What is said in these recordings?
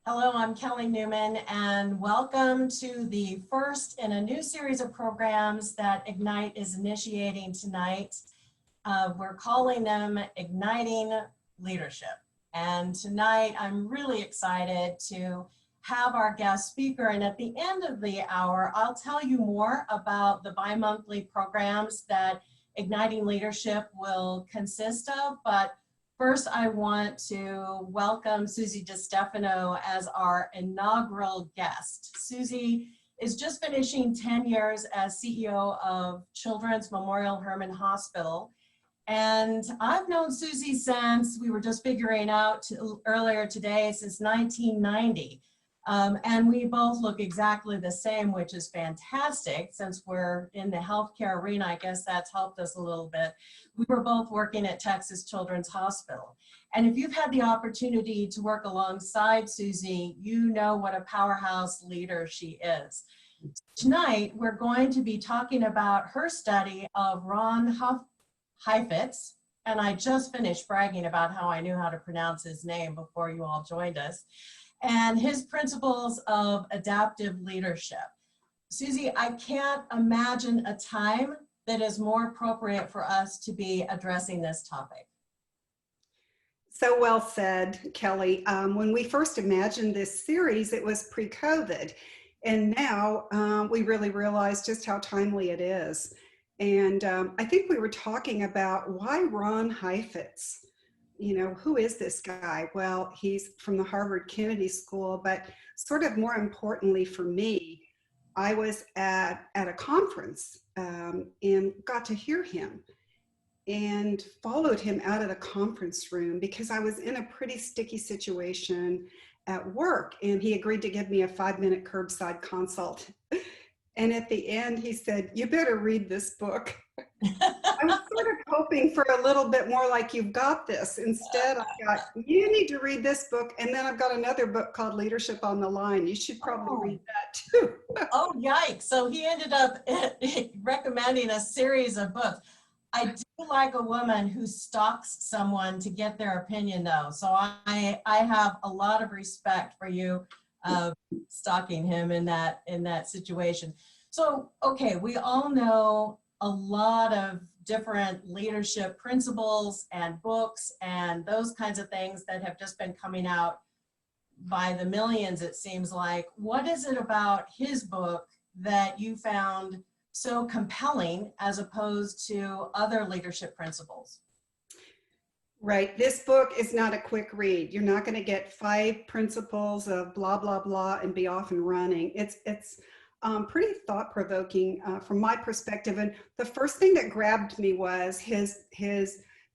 Hello, I'm Kelly Newman, and welcome to the first in a new series of programs that Ignite is initiating tonight. We're calling them Igniting Leadership. And tonight, I'm really excited to have our guest speaker. And at the end of the hour, I'll tell you more about the bi-monthly programs that Igniting Leadership will consist of. But first, I want to welcome Susie DiStefano as our inaugural guest. Susie is just finishing 10 years as CEO of Children's Memorial Hermann Hospital. And I've known Susie since, we were just figuring out earlier today, since 1990. And we both look exactly the same, which is fantastic. Since we're in the healthcare arena, I guess that's helped us a little bit. We were both working at Texas Children's Hospital. And if you've had the opportunity to work alongside Susie, you know what a powerhouse leader she is. Tonight, we're going to be talking about her study of Ron Heifetz, and I just finished bragging about how I knew how to pronounce his name before you all joined us, and his principles of adaptive leadership. Susie, I can't imagine a time that is more appropriate for us to be addressing this topic. So well said, Kelly. When we first imagined this series, it was pre-COVID, and now we really realize just how timely it is. And I think we were talking about why Ron Heifetz. You know, who is this guy? Well, he's from the Harvard Kennedy School, but sort of more importantly for me, I was at a conference and got to hear him and followed him out of the conference room because I was in a pretty sticky situation at work, and he agreed to give me a 5-minute curbside consult. And at the end, he said, "You better read this book." I was sort of hoping for a little bit more like, "You've got this." Instead, I got, "You need to read this book." And then I've got another book called Leadership on the Line. You should probably read that too. Oh, yikes. So he ended up recommending a series of books. I do like a woman who stalks someone to get their opinion, though. So I have a lot of respect for you stalking him in that situation. So, okay, we all know a lot of different leadership principles and books and those kinds of things that have just been coming out by the millions, it seems like. What is it about his book that you found so compelling as opposed to other leadership principles? Right. This book is not a quick read. You're not going to get 5 principles of blah, blah, blah and be off and running. It's pretty thought-provoking from my perspective. And the first thing that grabbed me was his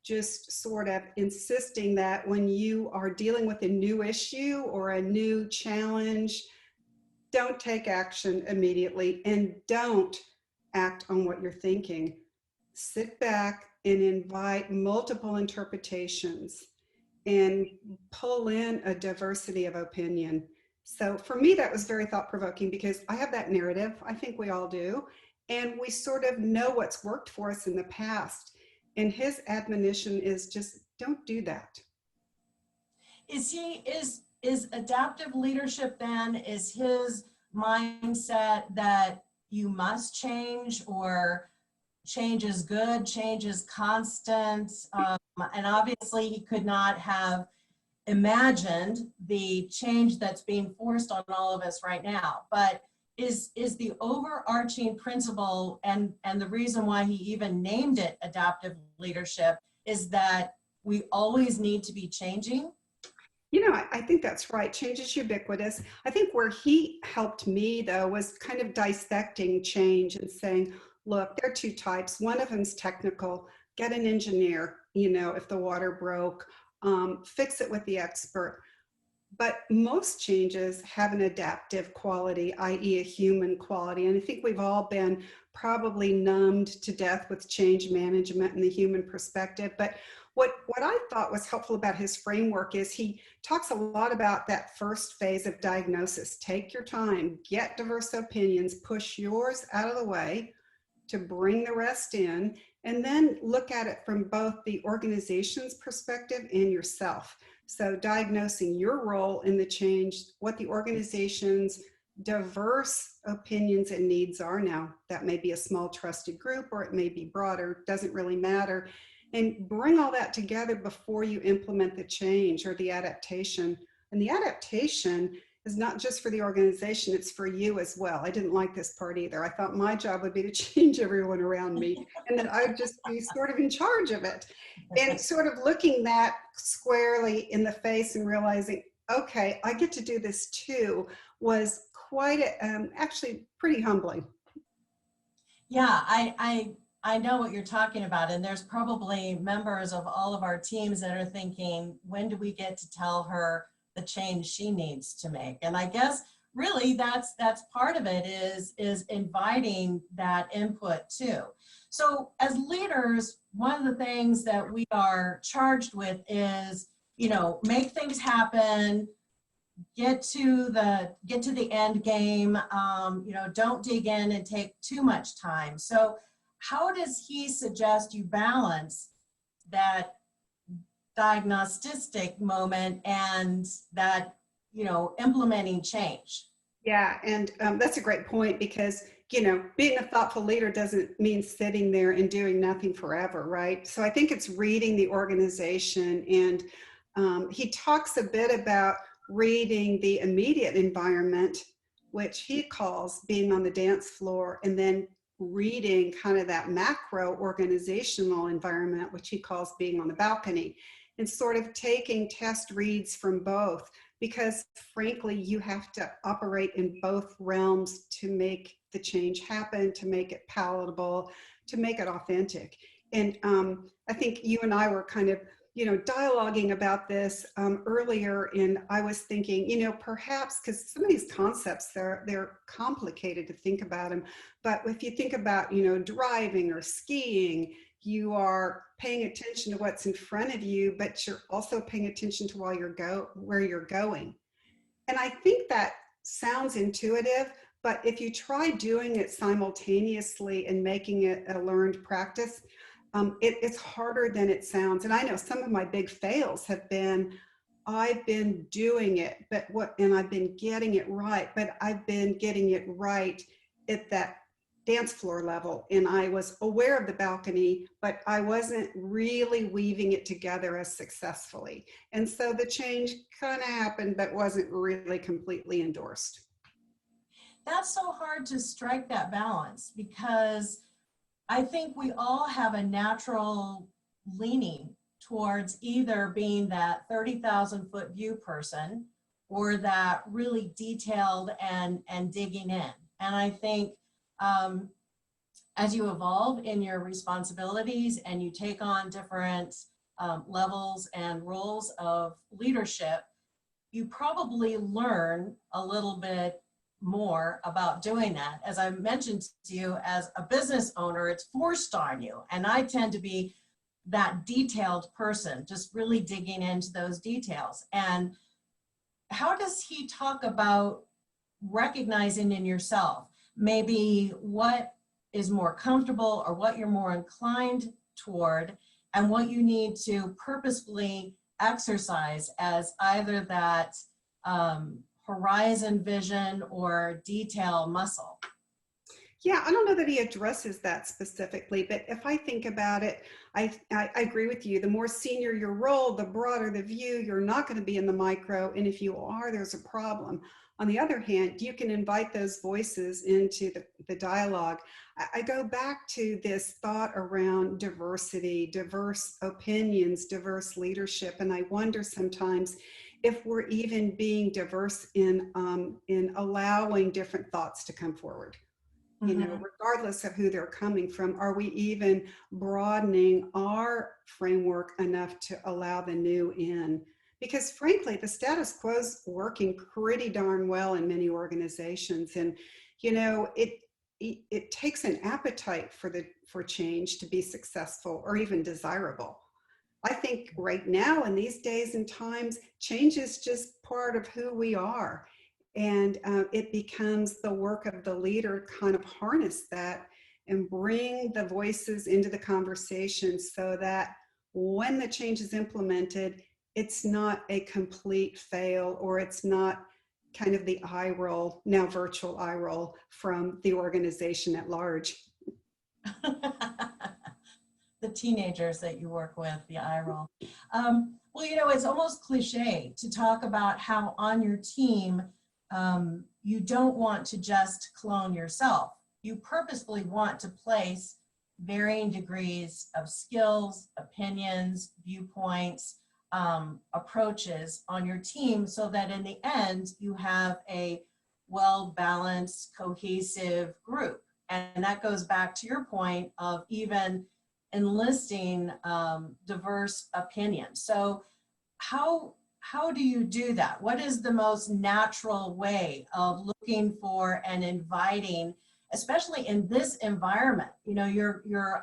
just sort of insisting that when you are dealing with a new issue or a new challenge, don't take action immediately and don't act on what you're thinking. Sit back and invite multiple interpretations and pull in a diversity of opinion. So for me, that was very thought-provoking because I have that narrative. I think we all do. And we sort of know what's worked for us in the past. And his admonition is just don't do that. Is adaptive leadership then, is his mindset that you must change, or change is good, change is constant? And obviously he could not have imagined the change that's being forced on all of us right now. But is the overarching principle, and the reason why he even named it adaptive leadership, is that we always need to be changing? You know, I think that's right. Change is ubiquitous. I think where he helped me, though, was kind of dissecting change and saying, look, there are 2 types. One of them is technical. Get an engineer, you know, if the water broke, fix it with the expert. But most changes have an adaptive quality, i.e. a human quality. And I think we've all been probably numbed to death with change management and the human perspective. But what I thought was helpful about his framework is he talks a lot about that first phase of diagnosis. Take your time, get diverse opinions, push yours out of the way to bring the rest in, and then look at it from both the organization's perspective and yourself. So diagnosing your role in the change, what the organization's diverse opinions and needs are now. That may be a small trusted group or it may be broader, doesn't really matter. And bring all that together before you implement the change or the adaptation. And the adaptation is not just for the organization, it's for you as well. I didn't like this part either. I thought my job would be to change everyone around me and that I would just be sort of in charge of it. And sort of looking that squarely in the face and realizing, okay, I get to do this too, was quite actually pretty humbling. Yeah, I know what you're talking about, and there's probably members of all of our teams that are thinking, when do we get to tell her the change she needs to make? And I guess really that's part of it, is inviting that input too. So as leaders, one of the things that we are charged with is, make things happen, get to the end game, don't dig in and take too much time. So how does he suggest you balance that diagnostic moment and that, implementing change? Yeah, and that's a great point because, being a thoughtful leader doesn't mean sitting there and doing nothing forever, right? So I think it's reading the organization, and he talks a bit about reading the immediate environment, which he calls being on the dance floor, and then reading kind of that macro organizational environment, which he calls being on the balcony, and sort of taking test reads from both, because frankly, you have to operate in both realms to make the change happen, to make it palatable, to make it authentic. And I think you and I were kind of dialoguing about this earlier, and I was thinking, perhaps because some of these concepts, they're complicated to think about them, but if you think about, driving or skiing, you are paying attention to what's in front of you, but you're also paying attention to where you're going. And I think that sounds intuitive, but if you try doing it simultaneously and making it a learned practice, it's harder than it sounds. And I know some of my big fails have been, I've been doing it, and I've been getting it right, but I've been getting it right at that dance floor level. And I was aware of the balcony, but I wasn't really weaving it together as successfully. And so the change kind of happened, but wasn't really completely endorsed. That's so hard to strike that balance, because I think we all have a natural leaning towards either being that 30,000-foot view person or that really detailed and digging in. And I think as you evolve in your responsibilities and you take on different levels and roles of leadership, you probably learn a little bit more about doing that. As I mentioned to you, as a business owner, it's forced on you. And I tend to be that detailed person, just really digging into those details. And how does he talk about recognizing in yourself maybe what is more comfortable or what you're more inclined toward, and what you need to purposefully exercise as either that horizon vision or detail muscle? Yeah, I don't know that he addresses that specifically, but if I think about it, I agree with you. The more senior your role, the broader the view. You're not going to be in the micro, and if you are, there's a problem. On the other hand, you can invite those voices into the dialogue. I go back to this thought around diversity, diverse opinions, diverse leadership, and I wonder sometimes if we're even being diverse in allowing different thoughts to come forward. Regardless of who they're coming from, are we even broadening our framework enough to allow the new in? Because frankly, the status quo is working pretty darn well in many organizations. And, it takes an appetite for change to be successful or even desirable. I think right now in these days and times, change is just part of who we are. And it becomes the work of the leader to kind of harness that and bring the voices into the conversation so that when the change is implemented, it's not a complete fail, or it's not kind of the eye roll, now virtual eye roll from the organization at large. The teenagers that you work with, the eye roll. Well, it's almost cliche to talk about how on your team, you don't want to just clone yourself. You purposefully want to place varying degrees of skills, opinions, viewpoints, approaches on your team so that in the end, you have a well-balanced, cohesive group. And that goes back to your point of even enlisting diverse opinions. So how do you do that? What is the most natural way of looking for and inviting, especially in this environment? You're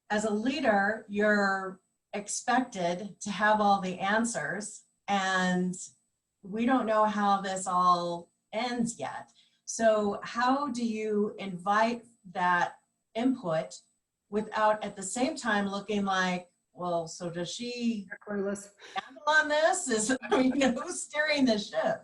as a leader, you're expected to have all the answers, and we don't know how this all ends yet. So how do you invite that input without at the same time looking like, well, so does she Clueless. handle on this? Who's steering the ship?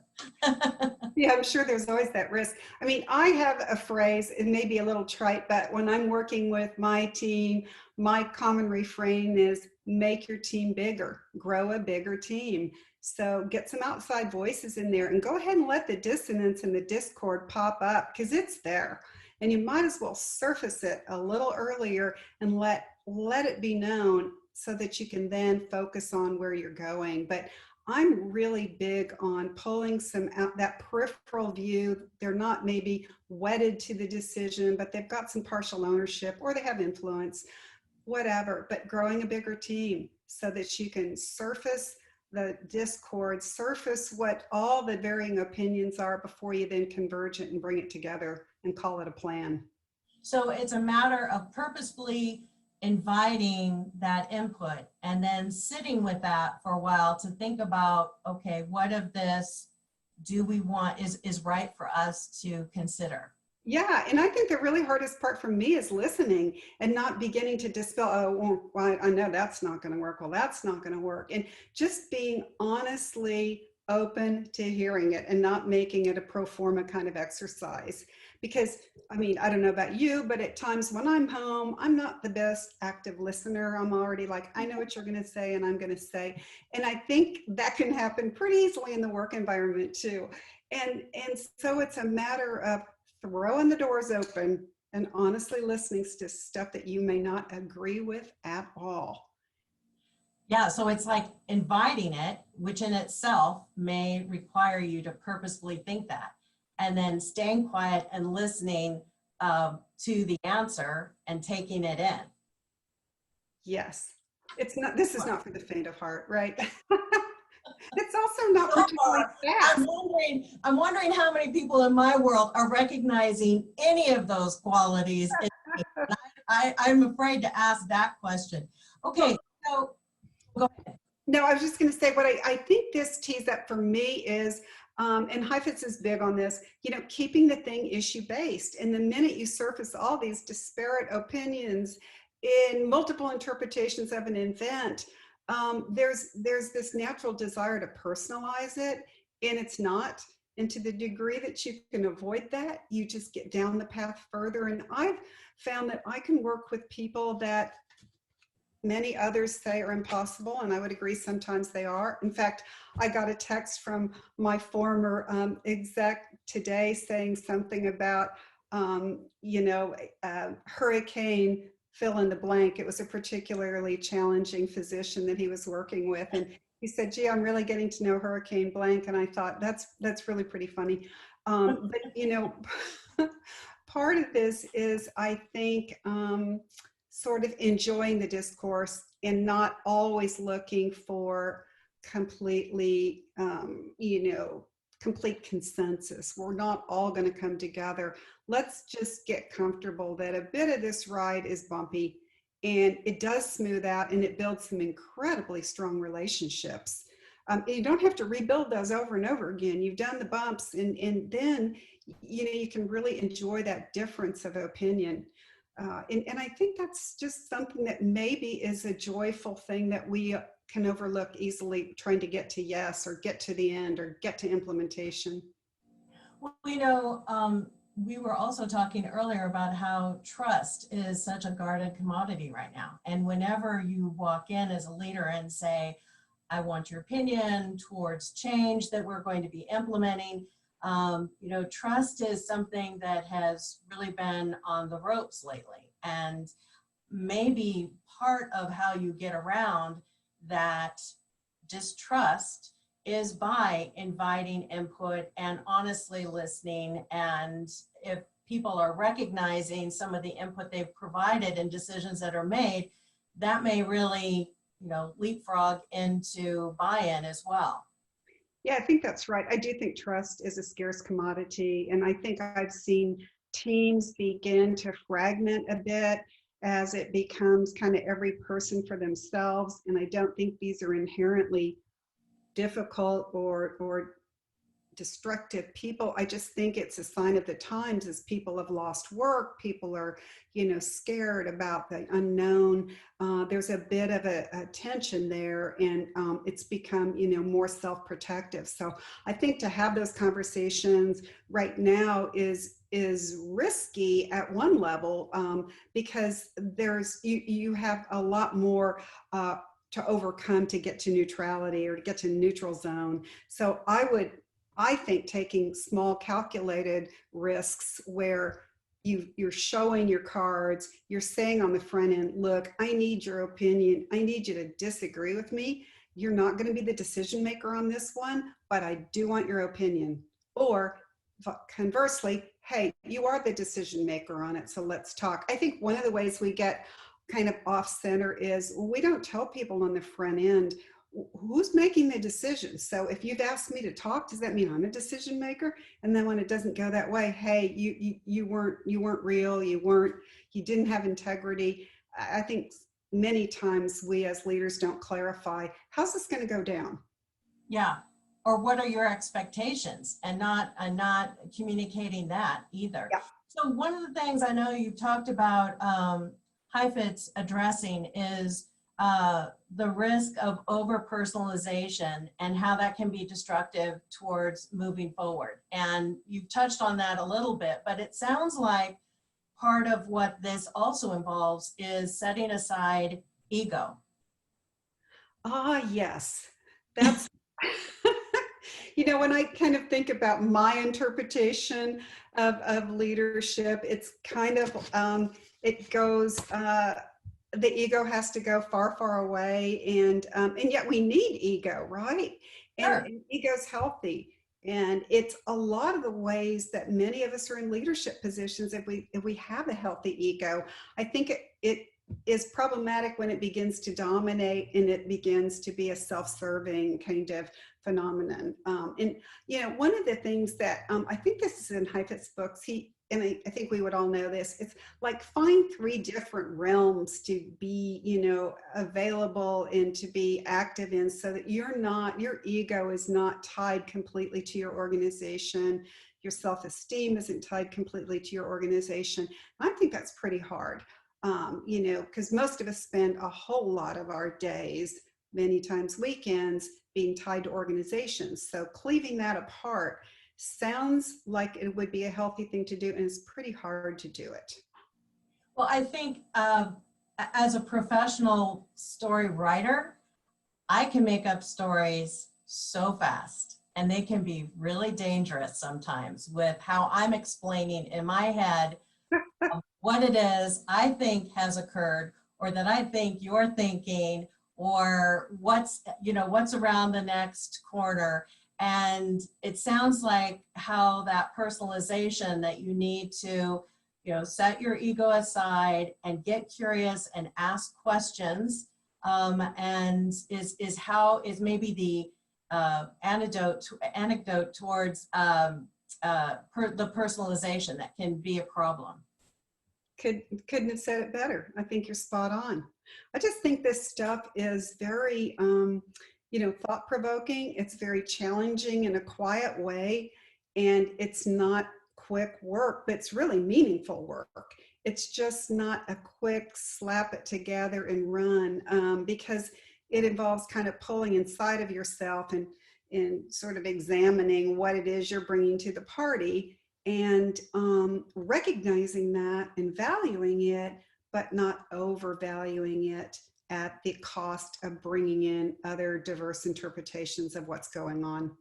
Yeah, I'm sure there's always that risk. I mean, I have a phrase, it may be a little trite, but when I'm working with my team, my common refrain is make your team bigger, grow a bigger team. So get some outside voices in there and go ahead and let the dissonance and the discord pop up, because it's there. And you might as well surface it a little earlier and let it be known so that you can then focus on where you're going. But I'm really big on pulling some out, that peripheral view. They're not maybe wedded to the decision, but they've got some partial ownership or they have influence, whatever, but growing a bigger team so that you can surface the discord, surface what all the varying opinions are before you then converge it and bring it together and call it a plan. So it's a matter of purposefully inviting that input and then sitting with that for a while to think about, okay, what of this do we want is right for us to consider? Yeah, and I think the really hardest part for me is listening and not beginning to dispel, oh, well, I know that's not going to work. Well, that's not going to work. And just being honestly open to hearing it and not making it a pro forma kind of exercise. Because, I mean, I don't know about you, but at times when I'm home, I'm not the best active listener. I'm already like, I know what you're going to say and I'm going to say. And I think that can happen pretty easily in the work environment too. And so it's a matter of throwing the doors open and honestly listening to stuff that you may not agree with at all. Yeah, so it's like inviting it, which in itself may require you to purposefully think that, and then staying quiet and listening to the answer and taking it in. Yes, it's not. This is not for the faint of heart, right? It's also not particularly fast. I'm wondering how many people in my world are recognizing any of those qualities. I'm afraid to ask that question. Okay, so go ahead. No, I was just going to say what I think this tees up for me is, and Heifetz is big on this, keeping the thing issue based. And the minute you surface all these disparate opinions in multiple interpretations of an event, there's this natural desire to personalize it, and it's not. And to the degree that you can avoid that, you just get down the path further. And I've found that I can work with people that many others say are impossible, and I would agree sometimes they are. In fact, I got a text from my former exec today saying something about, hurricane fill in the blank. It was a particularly challenging physician that he was working with. And he said, gee, I'm really getting to know hurricane blank. And I thought that's really pretty funny. But, part of this is, I think, sort of enjoying the discourse and not always looking for completely, complete consensus. We're not all going to come together. Let's just get comfortable that a bit of this ride is bumpy, and it does smooth out and it builds some incredibly strong relationships. You don't have to rebuild those over and over again. You've done the bumps, and then you can really enjoy that difference of opinion. And I think that's just something that maybe is a joyful thing that we can overlook easily trying to get to yes or get to the end or get to implementation. Well, we were also talking earlier about how trust is such a guarded commodity right now. And whenever you walk in as a leader and say, I want your opinion towards change that we're going to be implementing, trust is something that has really been on the ropes lately. And maybe part of how you get around that distrust is by inviting input and honestly listening. And if people are recognizing some of the input they've provided and decisions that are made, that may really, leapfrog into buy-in as well. Yeah, I think that's right. I do think trust is a scarce commodity. And I think I've seen teams begin to fragment a bit as it becomes kind of every person for themselves. And I don't think these are inherently difficult or destructive people. I just think it's a sign of the times as people have lost work, people are, scared about the unknown. There's a bit of a tension there, and it's become, more self-protective. So I think to have those conversations right now is risky at one level, because you have a lot more to overcome to get to neutrality or to get to neutral zone. So I think taking small calculated risks where you're showing your cards, you're saying on the front end, look, I need your opinion. I need you to disagree with me. You're not going to be the decision maker on this one, but I do want your opinion. Or conversely, hey, you are the decision maker on it, so let's talk. I think one of the ways we get kind of off center is we don't tell people on the front end who's making the decision. So if you've asked me to talk, does that mean I'm a decision maker? And then when it doesn't go that way, hey, you weren't real, you didn't have integrity. I think many times we as leaders don't clarify, how's this going to go down? Yeah. Or what are your expectations, and not communicating that either. Yeah. So one of the things I know you've talked about, Heifetz addressing is the risk of over personalization and how that can be destructive towards moving forward. And you've touched on that a little bit, but it sounds like part of what this also involves is setting aside ego. Yes, that's, when I kind of think about my interpretation of leadership, it's kind of, it goes, the ego has to go far, far away, and yet we need ego, right? Sure. And ego's healthy, and it's a lot of the ways that many of us are in leadership positions. If we have a healthy ego, I think it is problematic when it begins to dominate and it begins to be a self-serving kind of phenomenon. And one of the things that I think this is in Heifetz's books, and I think we would all know this, it's like find 3 different realms to be, available and to be active in, so that your ego is not tied completely to your organization. Your self-esteem isn't tied completely to your organization. I think that's pretty hard, because most of us spend a whole lot of our days, many times weekends, being tied to organizations. So cleaving that apart sounds like it would be a healthy thing to do, and it's pretty hard to do it. Well, I think as a professional story writer, I can make up stories so fast, and they can be really dangerous sometimes with how I'm explaining in my head what it is I think has occurred, or that I think you're thinking, or what's around the next corner. And it sounds like how that personalization, that you need to, set your ego aside and get curious and ask questions, and is maybe the anecdote towards the personalization that can be a problem. Couldn't have said it better. I think you're spot on. I just think this stuff is very thought-provoking. It's very challenging in a quiet way, and it's not quick work, but it's really meaningful work. It's just not a quick slap it together and run, because it involves kind of pulling inside of yourself and sort of examining what it is you're bringing to the party, and recognizing that and valuing it, but not overvaluing it at the cost of bringing in other diverse interpretations of what's going on.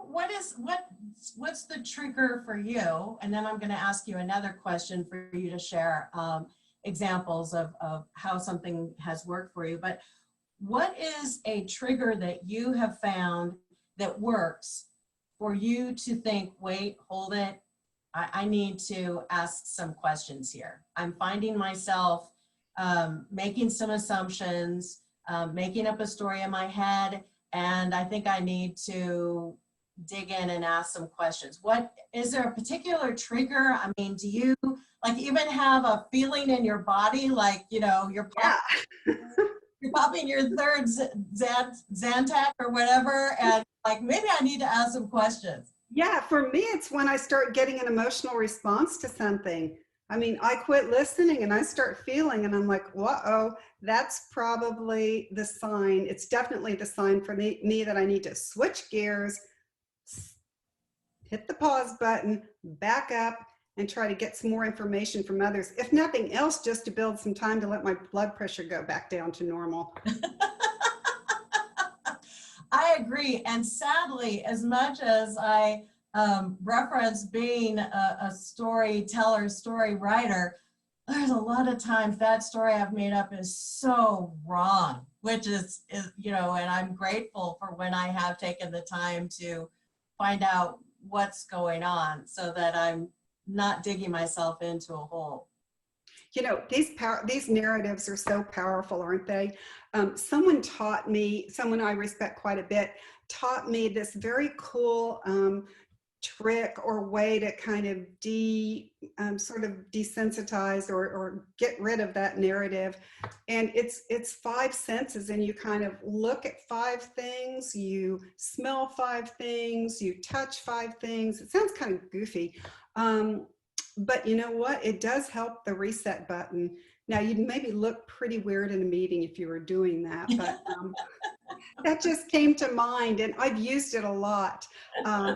What's the trigger for you? And then I'm going to ask you another question for you to share examples of how something has worked for you. But what is a trigger that you have found that works for you to think, wait, hold it, I need to ask some questions here. I'm finding myself making some assumptions, making up a story in my head, and I think I need to dig in and ask some questions. What is there a particular trigger? I mean, do you like even have a feeling in your body, like, you know, you're popping your third Zantac or whatever, and like, maybe I need to ask some questions? Yeah, for me, it's when I start getting an emotional response to something. I mean, I quit listening and I start feeling, and I'm like, whoa, that's probably the sign. It's definitely the sign for me that I need to switch gears, hit the pause button, back up, and try to get some more information from others. If nothing else, just to build some time to let my blood pressure go back down to normal. I agree. And sadly, as much as I reference being a storyteller, story writer, there's a lot of times that story I've made up is so wrong, which is, you know, and I'm grateful for when I have taken the time to find out what's going on so that I'm not digging myself into a hole. You know, these narratives are so powerful, aren't they? Someone taught me, someone I respect quite a bit, taught me this very cool trick or way to kind of sort of desensitize or get rid of that narrative. And it's five senses, and you kind of look at five things, you smell five things, you touch five things. It sounds kind of goofy. But you know what? It does help the reset button. Now, you'd maybe look pretty weird in a meeting if you were doing that, but that just came to mind, and I've used it a lot.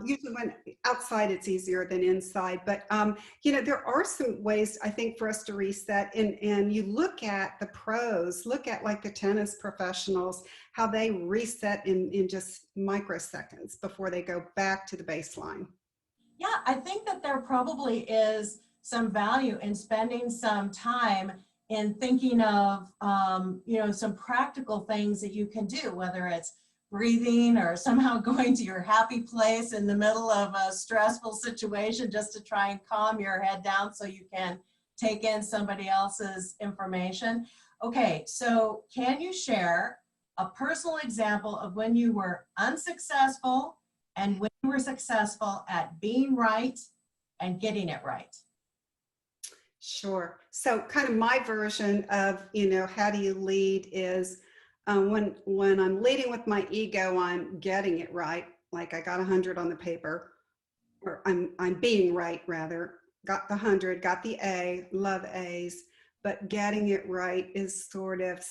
Usually when outside, it's easier than inside, but you know, there are some ways I think for us to reset, and you look at the pros, look at like the tennis professionals, how they reset in just microseconds before they go back to the baseline. Yeah, I think that there probably is some value in spending some time in thinking of, you know, some practical things that you can do, whether it's breathing or somehow going to your happy place in the middle of a stressful situation just to try and calm your head down so you can take in somebody else's information. Okay, so can you share a personal example of when you were unsuccessful and when you were successful at being right and getting it right? Sure. So kind of my version of, you know, how do you lead is when I'm leading with my ego, I'm getting it right. Like I got 100 on the paper, or I'm being right rather. Got the 100, got the A, love A's, but getting it right is sort of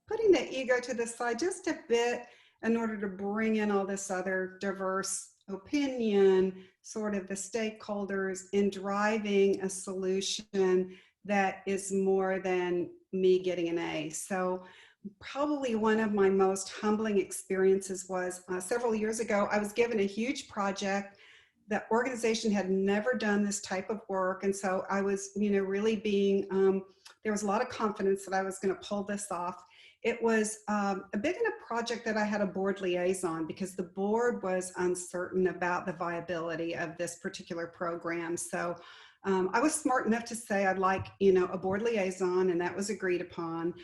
putting the ego to the side just a bit in order to bring in all this other diverse opinion, sort of the stakeholders, in driving a solution that is more than me getting an A. So probably one of my most humbling experiences was several years ago. I was given a huge project. The organization had never done this type of work. And so I was, you know, really being, there was a lot of confidence that I was going to pull this off. It was a big enough project that I had a board liaison because the board was uncertain about the viability of this particular program. So I was smart enough to say I'd like, you know, a board liaison, and that was agreed upon.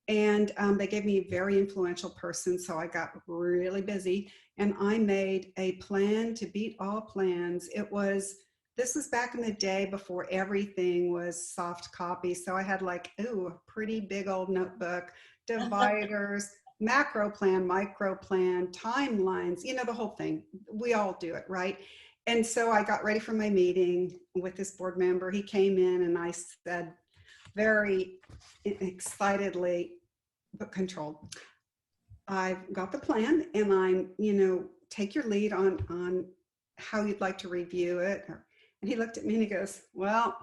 And they gave me a very influential person, so I got really busy, and I made a plan to beat all plans. This was back in the day before everything was soft copy, so I had like, ooh, a pretty big old notebook, dividers, macro plan, micro plan, timelines, you know, the whole thing. We all do it, right? And so I got ready for my meeting with this board member. He came in and I said very excitedly, but controlled. I've got the plan, and I'm, take your lead on how you'd like to review it. And he looked at me and he goes, well,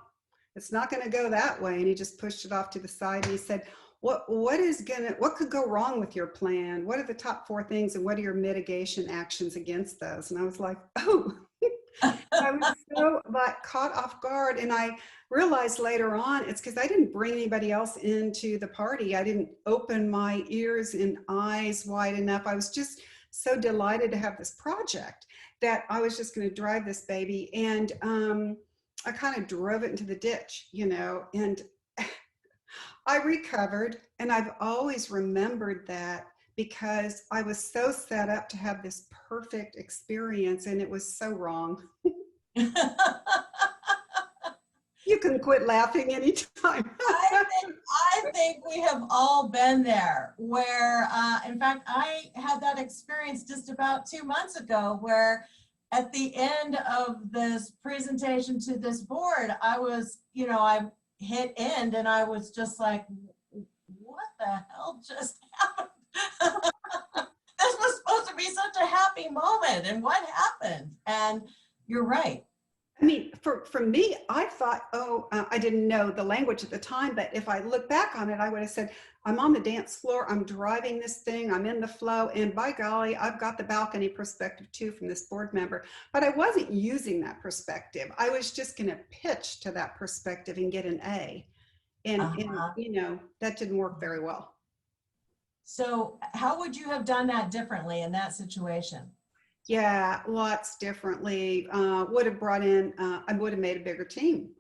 it's not going to go that way. And he just pushed it off to the side and he said, what could go wrong with your plan? What are the top 4 things and what are your mitigation actions against those? And I was like, oh, I was so caught off guard. And I realized later on, it's because I didn't bring anybody else into the party. I didn't open my ears and eyes wide enough. I was just so delighted to have this project that I was just going to drive this baby. And I kind of drove it into the ditch, and I recovered. And I've always remembered that because I was so set up to have this perfect experience and it was so wrong. You can quit laughing anytime. I think we have all been there where, in fact, I had that experience just about 2 months ago where at the end of this presentation to this board, I was, I hit end and I was just like, what the hell just happened? This was supposed to be such a happy moment, and what happened? And you're right. I mean, for me, I thought, I didn't know the language at the time, but if I look back on it, I would have said, I'm on the dance floor, I'm driving this thing, I'm in the flow, and by golly, I've got the balcony perspective too from this board member. But I wasn't using that perspective. I was just going to pitch to that perspective and get an A. And that didn't work very well. So how would you have done that differently in that situation? Yeah, lots differently. Would have brought in, I would have made a bigger team.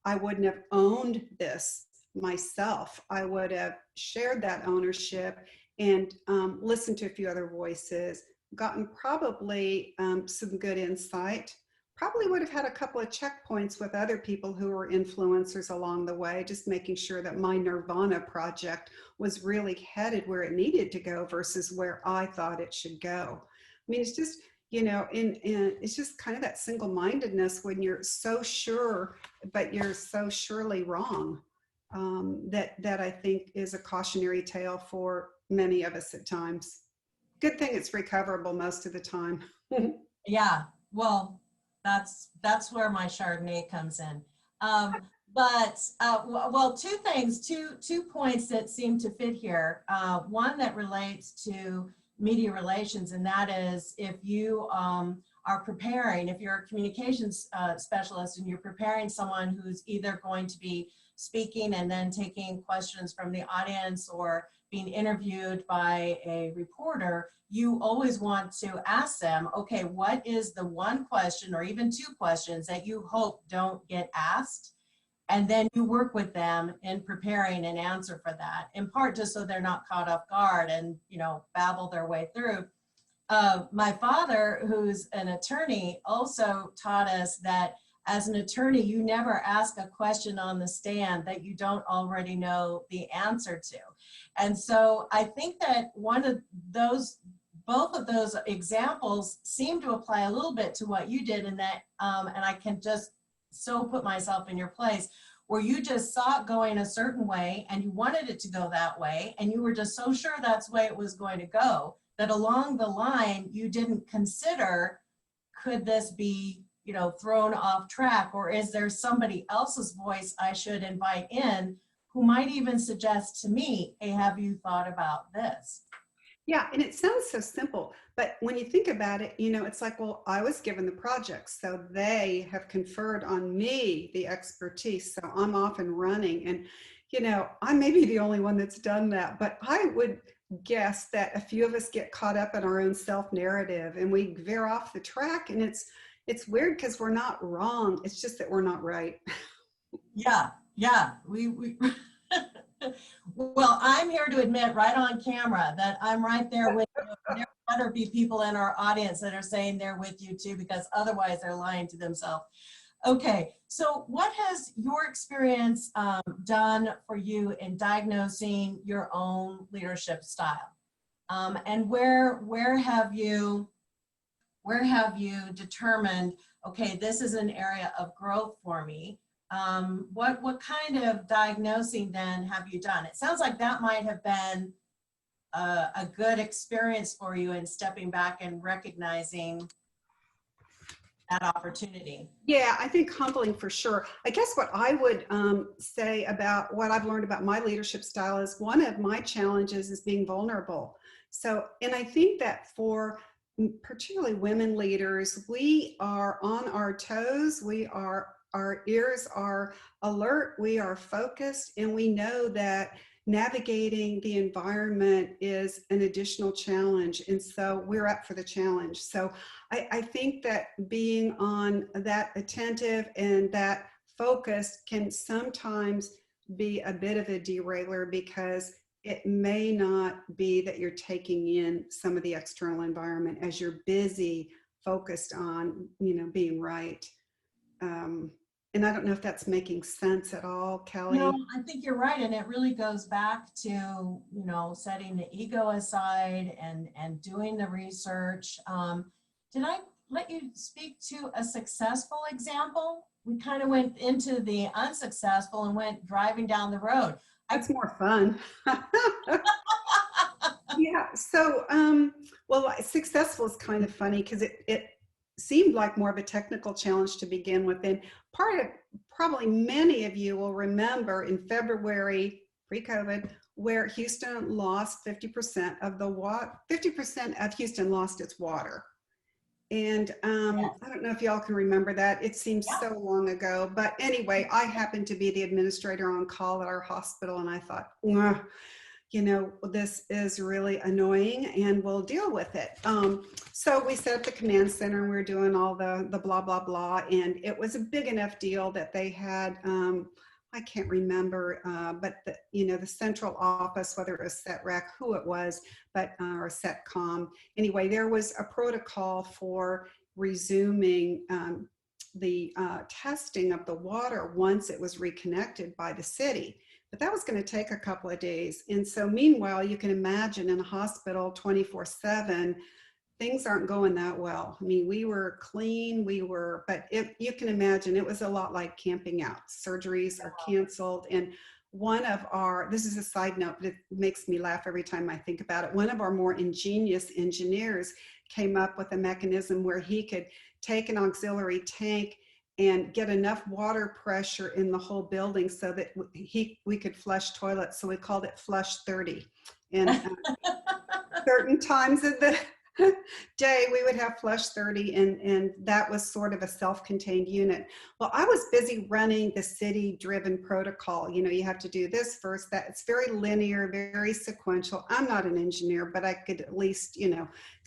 I wouldn't have owned this myself. I would have shared that ownership and listened to a few other voices, gotten probably some good insight, probably would have had a couple of checkpoints with other people who were influencers along the way, just making sure that my Nirvana project was really headed where it needed to go versus where I thought it should go. I mean, it's just, it's just kind of that single-mindedness when you're so sure, but you're so surely wrong. That I think is a cautionary tale for many of us at times. Good thing it's recoverable most of the time. Yeah, well, that's where my Chardonnay comes in. Well, 2 things, two points that seem to fit here. One that relates to media relations, and that is if you are preparing, if you're a communications specialist and you're preparing someone who's either going to be speaking and then taking questions from the audience or being interviewed by a reporter, you always want to ask them, okay, what is the one question or even 2 questions that you hope don't get asked? And then you work with them in preparing an answer for that, in part just so they're not caught off guard and, babble their way through. My father, who's an attorney, also taught us that as an attorney, you never ask a question on the stand that you don't already know the answer to. And so I think that both of those examples seem to apply a little bit to what you did in that, and I can just so put myself in your place, where you just saw it going a certain way and you wanted it to go that way, and you were just so sure that's the way it was going to go, that along the line, you didn't consider, could this be thrown off track, or is there somebody else's voice I should invite in who might even suggest to me, hey, have you thought about this? Yeah, and it sounds so simple, but when you think about it, it's like, well, I was given the project, so they have conferred on me the expertise, so I'm off and running. And, I may be the only one that's done that, but I would guess that a few of us get caught up in our own self-narrative and we veer off the track, and it's weird because we're not wrong. It's just that we're not right. Yeah. We Well, I'm here to admit right on camera that I'm right there with you. There better be people in our audience that are saying they're with you too, because otherwise they're lying to themselves. Okay, so what has your experience done for you in diagnosing your own leadership style? And where have you determined, okay, this is an area of growth for me? What kind of diagnosing then have you done? It sounds like that might have been a good experience for you in stepping back and recognizing that opportunity. Yeah, I think humbling for sure. I guess what I would say about what I've learned about my leadership style is one of my challenges is being vulnerable. So, and I think that for particularly women leaders, we are on our toes. Our ears are alert. We are focused, and we know that navigating the environment is an additional challenge. And so we're up for the challenge. So I think that being on that attentive and that focused can sometimes be a bit of a derailer because it may not be that you're taking in some of the external environment as you're busy focused on, being right. And I don't know if that's making sense at all, No, Kelly. I think you're right. And it really goes back to, setting the ego aside and doing the research. Did I let you speak to a successful example? We kind of went into the unsuccessful and went driving down the road. That's more fun. Yeah. So, well, successful is kind of funny because it seemed like more of a technical challenge to begin with. And part of probably many of you will remember in February pre-COVID, where Houston lost 50% of the water, 50% of Houston lost its water. And Yes. I don't know if y'all can remember that. It seems Yeah. so long ago. But anyway, I happened to be the administrator on call at our hospital, and I thought, this is really annoying and we'll deal with it. So we set up the command center and we were doing all the blah, blah, blah. And it was a big enough deal that they had, I can't remember, but the central office, whether it was SETREC, who it was, but or SETCOM. Anyway, there was a protocol for resuming the testing of the water once it was reconnected by the city. But that was going to take a couple of days. And so meanwhile, you can imagine in a hospital 24/7, things aren't going that well. I mean, we were clean, but you can imagine it was a lot like camping out. Surgeries are canceled. And this is a side note, but it makes me laugh every time I think about it. One of our more ingenious engineers came up with a mechanism where he could take an auxiliary tank and get enough water pressure in the whole building so that we could flush toilets. So we called it Flush 30. And certain times of the day we would have Flush 30, and that was sort of a self-contained unit. Well, I was busy running the city-driven protocol. You have to do this first, that. It's very linear, very sequential. I'm not an engineer, but I could at least,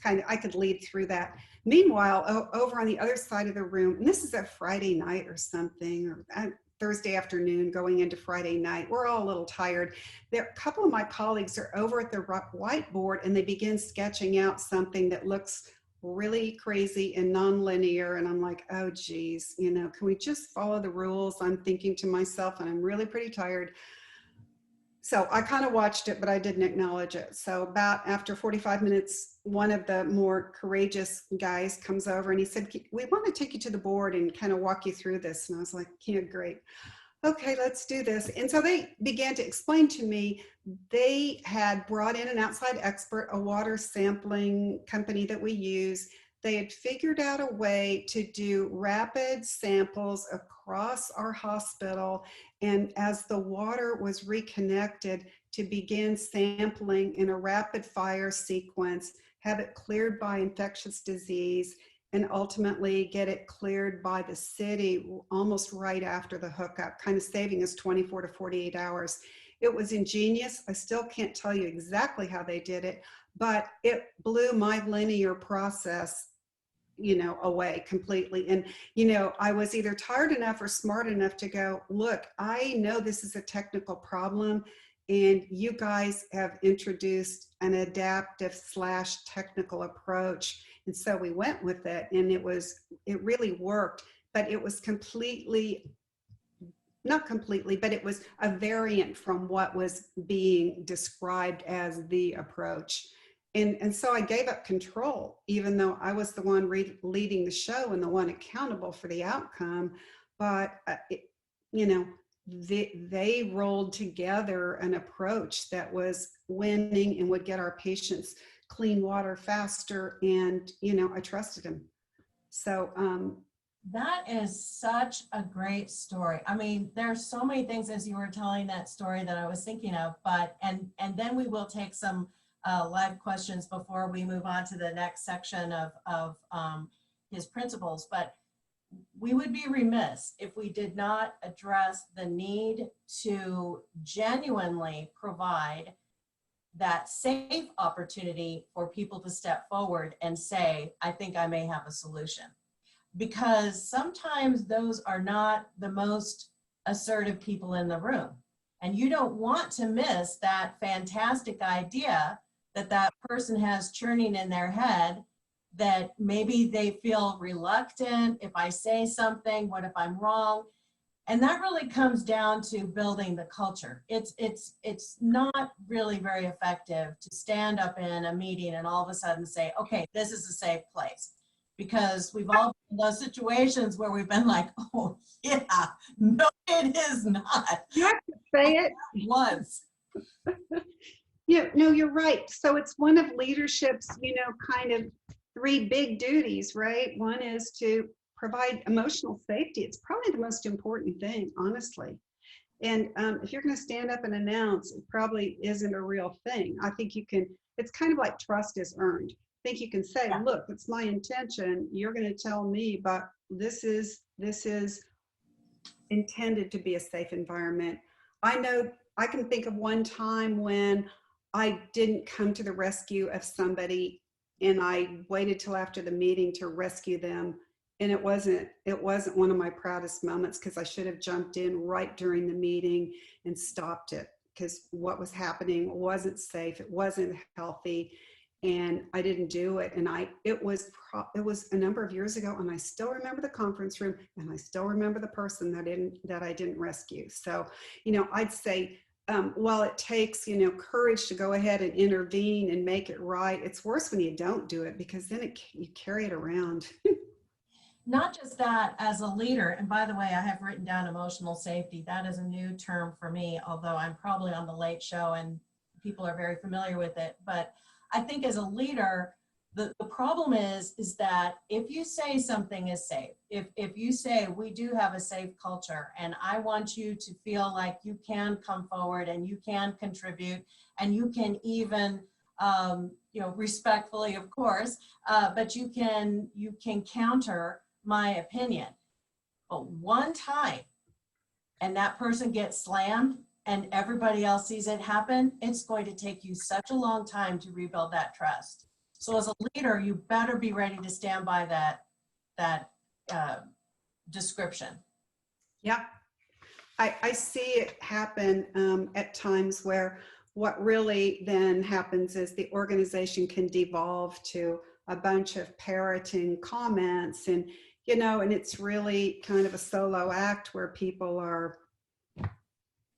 I could lead through that. Meanwhile, over on the other side of the room, and this is a Friday night or something, or Thursday afternoon going into Friday night, we're all a little tired. A couple of my colleagues are over at the whiteboard and they begin sketching out something that looks really crazy and nonlinear. And I'm like, oh geez, can we just follow the rules? I'm thinking to myself, and I'm really pretty tired. So I kind of watched it, but I didn't acknowledge it. So about after 45 minutes, one of the more courageous guys comes over and he said, we want to take you to the board and kind of walk you through this. And I was like, yeah, great. Okay, let's do this. And so they began to explain to me, they had brought in an outside expert, a water sampling company that we use. They had figured out a way to do rapid samples across our hospital. And as the water was reconnected, to begin sampling in a rapid fire sequence, have it cleared by infectious disease, and ultimately get it cleared by the city almost right after the hookup, kind of saving us 24 to 48 hours. It was ingenious. I still can't tell you exactly how they did it, but it blew my linear process away completely. And, I was either tired enough or smart enough to go, look, I know this is a technical problem and you guys have introduced an adaptive / technical approach. And so we went with it and it really worked, but it was not completely, but it was a variant from what was being described as the approach. And so I gave up control, even though I was the one leading the show and the one accountable for the outcome. But, they rolled together an approach that was winning and would get our patients clean water faster. And, I trusted them. So, That is such a great story. I mean, there's so many things as you were telling that story that I was thinking of, but, and then we will take some live questions before we move on to the next section of his principles. But we would be remiss if we did not address the need to genuinely provide that safe opportunity for people to step forward and say, I think I may have a solution. Because sometimes those are not the most assertive people in the room. And you don't want to miss that fantastic idea that that person has churning in their head, that maybe they feel reluctant. If I say something, what if I'm wrong? And that really comes down to building the culture. It's not really very effective to stand up in a meeting and all of a sudden say, okay, this is a safe place. Because we've all been in those situations where we've been like, oh yeah, no, it is not. you have to say it. Once. Yeah, no, you're right. So it's one of leadership's, kind of three big duties, right? One is to provide emotional safety. It's probably the most important thing, honestly. And if you're going to stand up and announce, it probably isn't a real thing. I think it's kind of like trust is earned. I think you can say, Yeah. look, it's my intention. You're going to tell me, but this is intended to be a safe environment. I know I can think of one time when I didn't come to the rescue of somebody and I waited till after the meeting to rescue them. And it wasn't one of my proudest moments, because I should have jumped in right during the meeting and stopped it, because what was happening wasn't safe. It wasn't healthy. And I didn't do it. And it was a number of years ago, and I still remember the conference room, and I still remember the person that I didn't rescue. So, I'd say, while it takes, courage to go ahead and intervene and make it right, it's worse when you don't do it, because then you carry it around. Not just that, as a leader, and by the way, I have written down emotional safety. That is a new term for me, although I'm probably on the Late Show and people are very familiar with it. But I think as a leader, the problem is that if you say something is safe, if you say we do have a safe culture and I want you to feel like you can come forward and you can contribute and you can even respectfully, of course, but you can counter my opinion. But one time and that person gets slammed and everybody else sees it happen, it's going to take you such a long time to rebuild that trust. So as a leader, you better be ready to stand by that description. Yeah, I see it happen at times where what really then happens is the organization can devolve to a bunch of parroting comments, and and it's really kind of a solo act where people are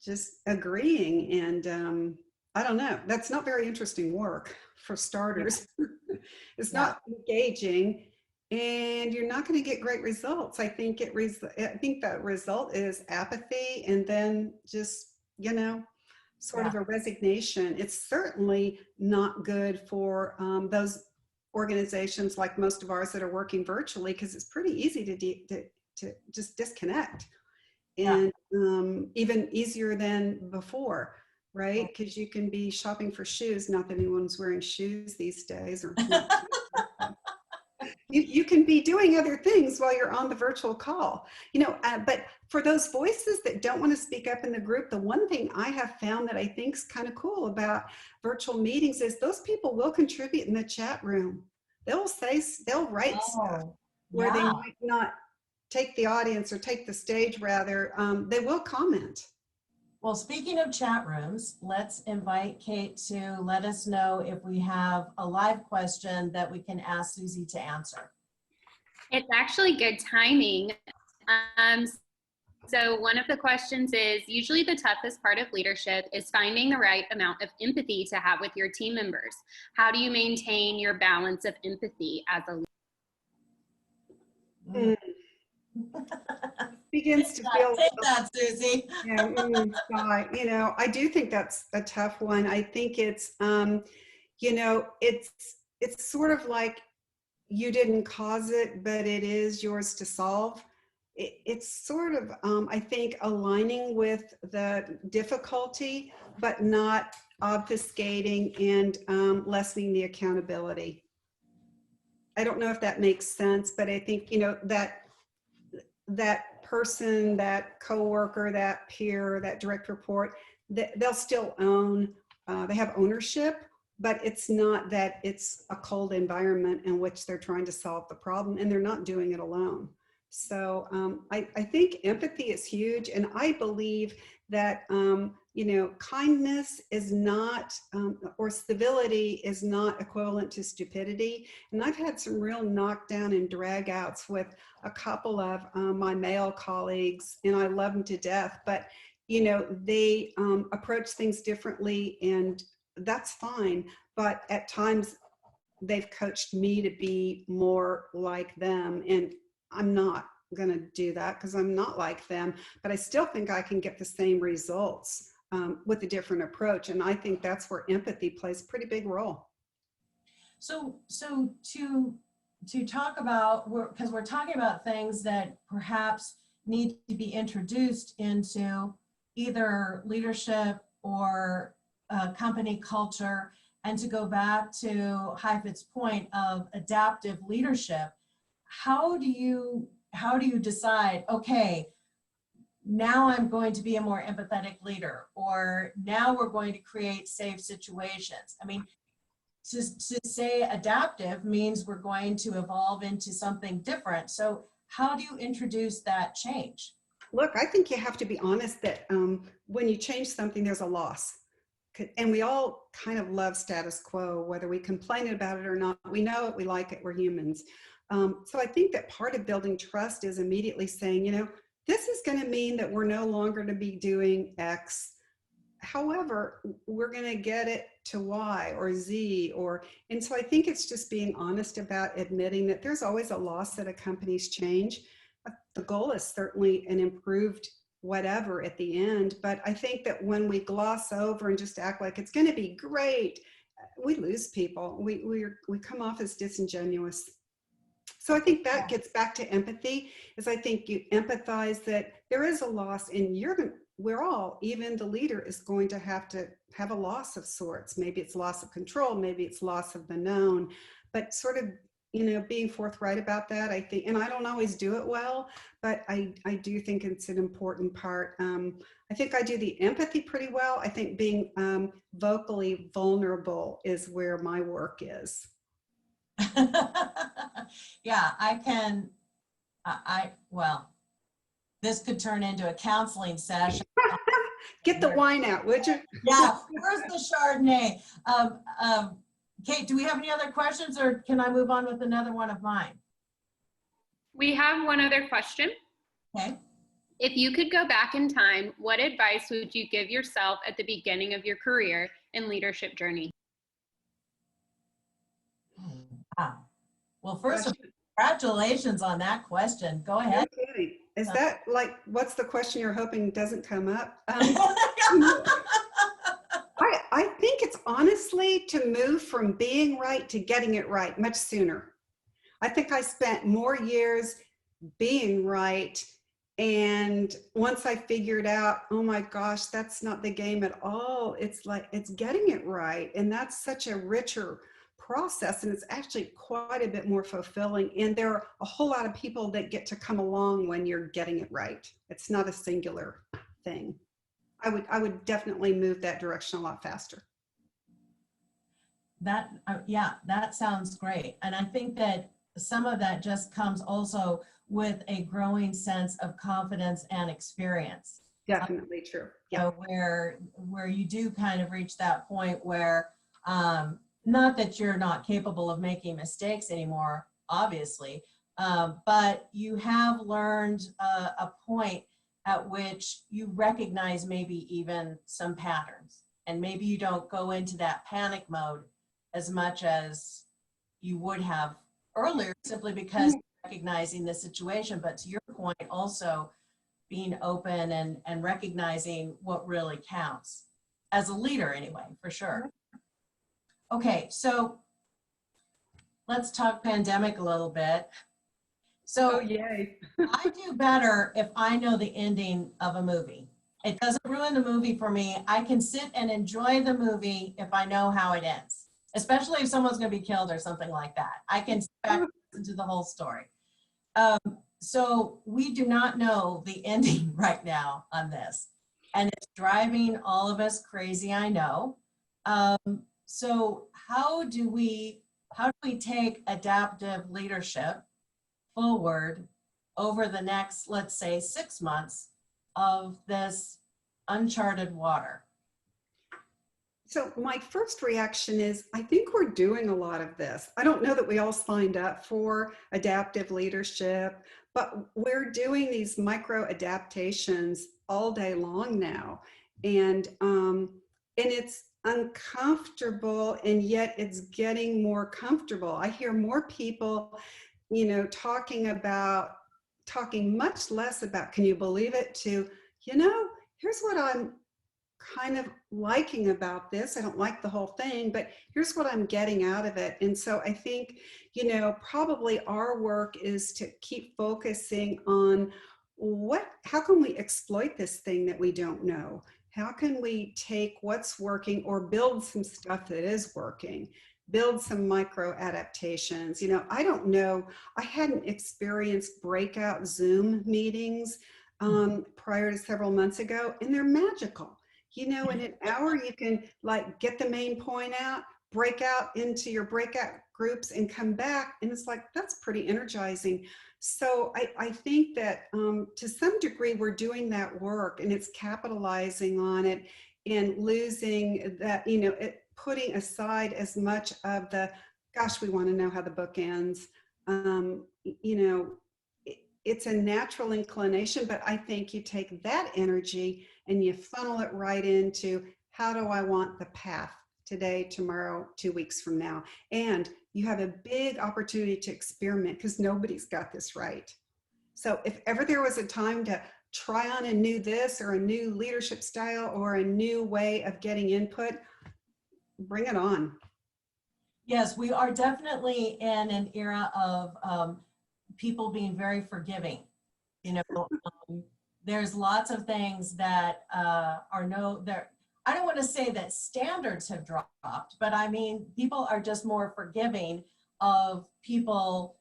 just agreeing. And I don't know, that's not very interesting work, for starters. It's not engaging, and you're not going to get great results. I think that result is apathy, and then just sort of a resignation. It's certainly not good for those organizations like most of ours that are working virtually, because it's pretty easy to just disconnect, and even easier than before, right? Because you can be shopping for shoes. Not that anyone's wearing shoes these days, or you can be doing other things while you're on the virtual call, but for those voices that don't want to speak up in the group, the one thing I have found that I think is kind of cool about virtual meetings is those people will contribute in the chat room. They'll write stuff where they might not take the audience, or take the stage rather. They will comment. Well, speaking of chat rooms, let's invite Kate to let us know if we have a live question that we can ask Susie to answer. It's actually good timing. So one of the questions is, usually the toughest part of leadership is finding the right amount of empathy to have with your team members. How do you maintain your balance of empathy as a leader? begins to feel, Take that, Susie. yeah, you know, I do think that's a tough one. I think it's, you know, it's sort of like you didn't cause it, but it is yours to solve. It's sort of, I think, aligning with the difficulty, but not obfuscating and lessening the accountability. I don't know if that makes sense, but I think, you know, that person, that coworker, that peer, that direct report, they'll still own, they have ownership, but it's not that it's a cold environment in which they're trying to solve the problem, and they're not doing it alone. So I think empathy is huge, and I believe that you know, kindness is not, or civility is not equivalent to stupidity. And I've had some real knockdown and drag outs with a couple of my male colleagues, and I love them to death, but you know, they approach things differently, and that's fine. But at times they've coached me to be more like them, and I'm not going to do that because I'm not like them, but I still think I can get the same results with a different approach. And I think that's where empathy plays a pretty big role. So to talk about, because we're talking about things that perhaps need to be introduced into either leadership or company culture, and to go back to Heifetz's point of adaptive leadership, how do you decide, okay, now I'm going to be a more empathetic leader, or now we're going to create safe situations? I mean, to say adaptive means we're going to evolve into something different. So how do you introduce that change? Look, I think you have to be honest that when you change something, there's a loss. And we all kind of love status quo, whether we complain about it or not. We know it, we like it, we're humans. So I think that part of building trust is immediately saying, you know, this is going to mean that we're no longer to be doing X. However, we're going to get it to Y or Z, and so I think it's just being honest about admitting that there's always a loss that accompanies change. The goal is certainly an improved whatever at the end, but I think that when we gloss over and just act like it's going to be great, we lose people. We come off as disingenuous. So I think that gets back to empathy, is I think you empathize that there is a loss, and we're all, even the leader, is going to have a loss of sorts. Maybe it's loss of control, maybe it's loss of the known, but sort of, you know, being forthright about that, I think, and I don't always do it well, but I do think it's an important part. I think I do the empathy pretty well. I think being vocally vulnerable is where my work is. Yeah, well, this could turn into a counseling session. Get the wine out, would you? Yeah, where's the Chardonnay? Kate, do we have any other questions, or can I move on with another one of mine? We have one other question. Okay. If you could go back in time, what advice would you give yourself at the beginning of your career and leadership journey? Wow. Well, first of all, congratulations on that question. Go ahead. Okay. Is that like, what's the question you're hoping doesn't come up? I think it's honestly to move from being right to getting it right much sooner. I think I spent more years being right, and once I figured out, oh my gosh, that's not the game at all. It's like, it's getting it right, and that's such a richer process, and it's actually quite a bit more fulfilling, and there are a whole lot of people that get to come along when you're getting it right. It's not a singular thing. I would definitely move that direction a lot faster. Yeah, that sounds great. And I think that some of that just comes also with a growing sense of confidence and experience. Definitely true. Yeah. So where you do kind of reach that point where, not that you're not capable of making mistakes anymore, obviously, but you have learned a point at which you recognize maybe even some patterns, and maybe you don't go into that panic mode as much as you would have earlier, simply because recognizing the situation. But to your point, also being open and recognizing what really counts as a leader anyway, for sure. Okay, so let's talk pandemic a little bit. So yay. I do better if I know the ending of a movie. It doesn't ruin the movie for me. I can sit and enjoy the movie if I know how it ends, especially if someone's going to be killed or something like that. I can sit back and listen to the whole story. So we do not know the ending right now on this, and it's driving all of us crazy, I know. So how do we take adaptive leadership forward over the next, let's say, 6 months of this uncharted water? So my first reaction is, I think we're doing a lot of this. I don't know that we all signed up for adaptive leadership, but we're doing these micro adaptations all day long now. And it's uncomfortable, and yet it's getting more comfortable. I hear more people, talking much less about, can you believe it, to, here's what I'm kind of liking about this. I don't like the whole thing, but here's what I'm getting out of it. And so I think, probably our work is to keep focusing on how can we exploit this thing that we don't know? How can we take what's working or build some stuff that is working? Build some micro adaptations. I don't know. I hadn't experienced breakout Zoom meetings prior to several months ago, and they're magical. In an hour, you can get the main point out, break out into your breakout groups and come back. And it's that's pretty energizing. So I think that to some degree, we're doing that work, and it's capitalizing on it and losing that, putting aside as much of the, gosh, we want to know how the book ends. It's a natural inclination, but I think you take that energy and you funnel it right into, how do I want the path today, tomorrow, 2 weeks from now? And you have a big opportunity to experiment, because nobody's got this right. So if ever there was a time to try on a new this or a new leadership style or a new way of getting input, bring it on. Yes, we are definitely in an era of people being very forgiving. There's lots of things that I don't want to say that standards have dropped, but I mean, people are just more forgiving of people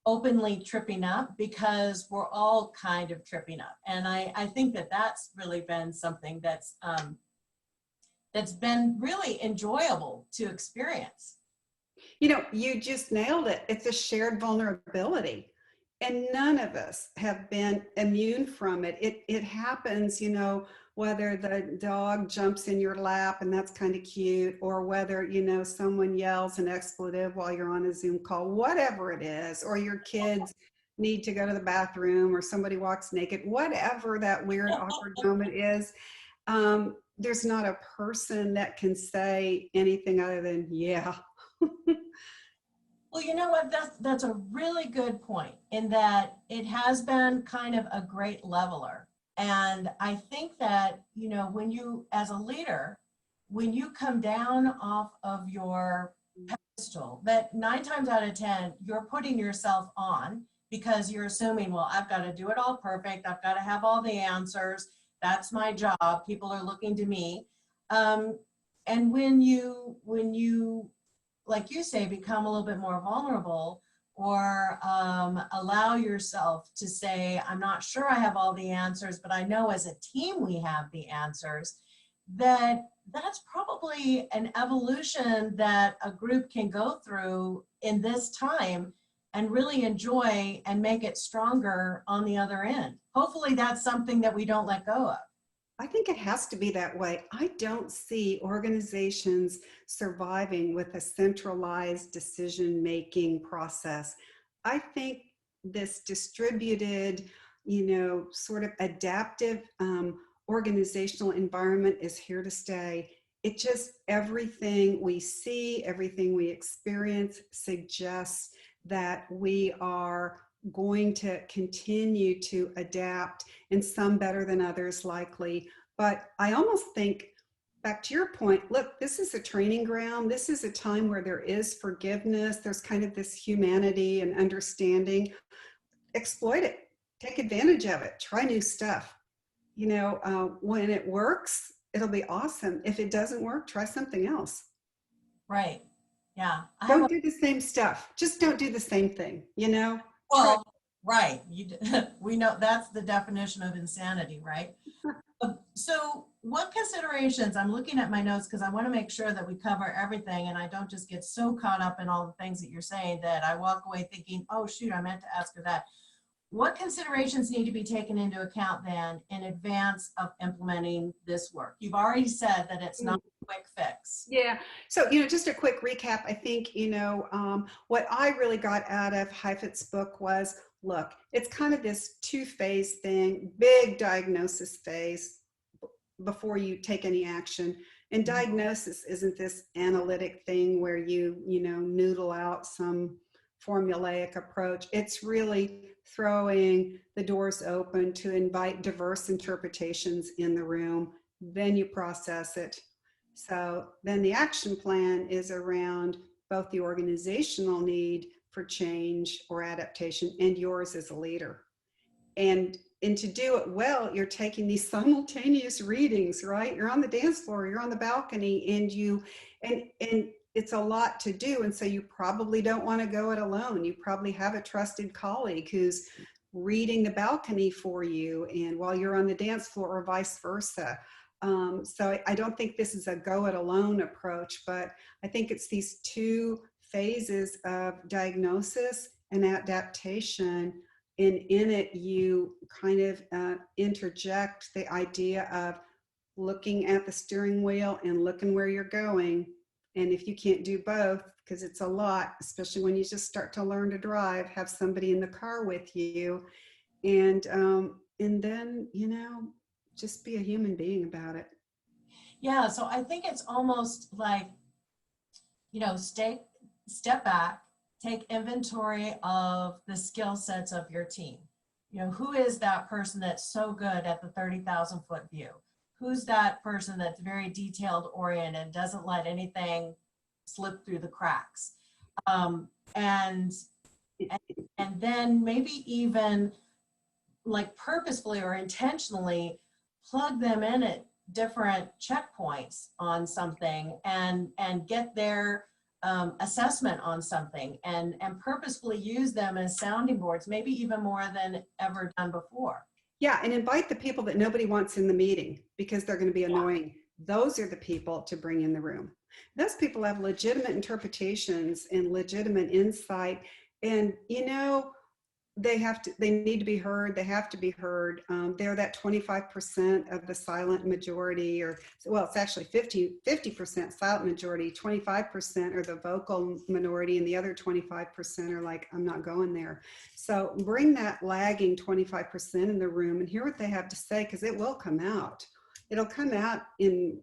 openly tripping up, because we're all kind of tripping up. And I think that that's really been something that's been really enjoyable to experience. You just nailed it. It's a shared vulnerability. And none of us have been immune from it. It happens, whether the dog jumps in your lap and that's kind of cute, or whether, someone yells an expletive while you're on a Zoom call, whatever it is, or your kids need to go to the bathroom, or somebody walks naked, whatever that weird, awkward moment is. There's not a person that can say anything other than, yeah. Well, you know what, that's a really good point, in that it has been kind of a great leveler. And I think that, when you, as a leader, when you come down off of your pedestal, that 9 times out of 10, you're putting yourself on, because you're assuming, well, I've got to do it all perfect. I've got to have all the answers. That's my job. People are looking to me. And when you, like you say, become a little bit more vulnerable, or allow yourself to say, I'm not sure I have all the answers, but I know as a team we have the answers, that's probably an evolution that a group can go through in this time and really enjoy and make it stronger on the other end. Hopefully that's something that we don't let go of. I think it has to be that way. I don't see organizations surviving with a centralized decision-making process. I think this distributed, sort of adaptive organizational environment is here to stay. It just, everything we see, everything we experience suggests that we are going to continue to adapt, and some better than others likely. But I almost think, back to your point, look, this is a training ground. This is a time where there is forgiveness. There's kind of this humanity and understanding. Exploit it, take advantage of it, try new stuff. When it works, it'll be awesome. If it doesn't work, try something else. Right. Yeah. Don't do the same stuff. Just don't do the same thing, Well, right. We know that's the definition of insanity, right? So what considerations, I'm looking at my notes because I want to make sure that we cover everything and I don't just get so caught up in all the things that you're saying that I walk away thinking, oh shoot, I meant to ask her that. What considerations need to be taken into account then in advance of implementing this work? You've already said that it's not a quick fix. Yeah. So, just a quick recap. I think, what I really got out of Heifetz's book was, look, it's kind of this two-phase thing, big diagnosis phase before you take any action. And diagnosis isn't this analytic thing where you noodle out some formulaic approach. It's really throwing the doors open to invite diverse interpretations in the room. Then you process it. So then the action plan is around both the organizational need for change or adaptation and yours as a leader. And to do it well, you're taking these simultaneous readings, right? You're on the dance floor, you're on the balcony, and it's a lot to do. And so you probably don't want to go it alone. You probably have a trusted colleague who's reading the balcony for you and while you're on the dance floor, or vice versa. So I don't think this is a go it alone approach, but I think it's these two phases of diagnosis and adaptation. And in it, you kind of interject the idea of looking at the steering wheel and looking where you're going. And if you can't do both, because it's a lot, especially when you just start to learn to drive, have somebody in the car with you, and then just be a human being about it. Yeah, so I think it's almost like, step back, take inventory of the skill sets of your team. Who is that person that's so good at the 30,000 foot view? Who's that person that's very detailed oriented, doesn't let anything slip through the cracks? And then maybe even like purposefully or intentionally plug them in at different checkpoints on something and get their assessment on something and purposefully use them as sounding boards, maybe even more than ever done before. Yeah, and invite the people that nobody wants in the meeting because they're going to be annoying. Yeah. Those are the people to bring in the room. Those people have legitimate interpretations and legitimate insight, and they need to be heard. They have to be heard. They're that 25% of the silent majority, it's actually 50% silent majority, 25% are the vocal minority, and the other 25% are like, I'm not going there. So bring that lagging 25% in the room and hear what they have to say, because it will come out. It'll come out in,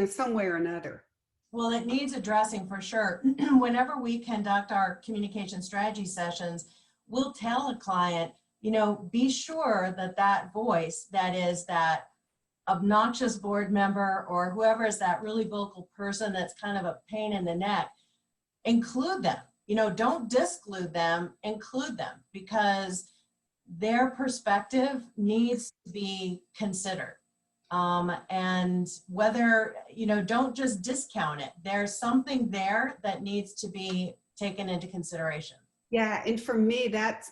some way or another. Well, it needs addressing for sure. Whenever we conduct our communication strategy sessions, we'll tell a client, be sure that voice that is that obnoxious board member or whoever is that really vocal person that's kind of a pain in the neck, include them. Don't disclude them, include them, because their perspective needs to be considered. And whether, don't just discount it. There's something there that needs to be taken into consideration. Yeah, and for me, that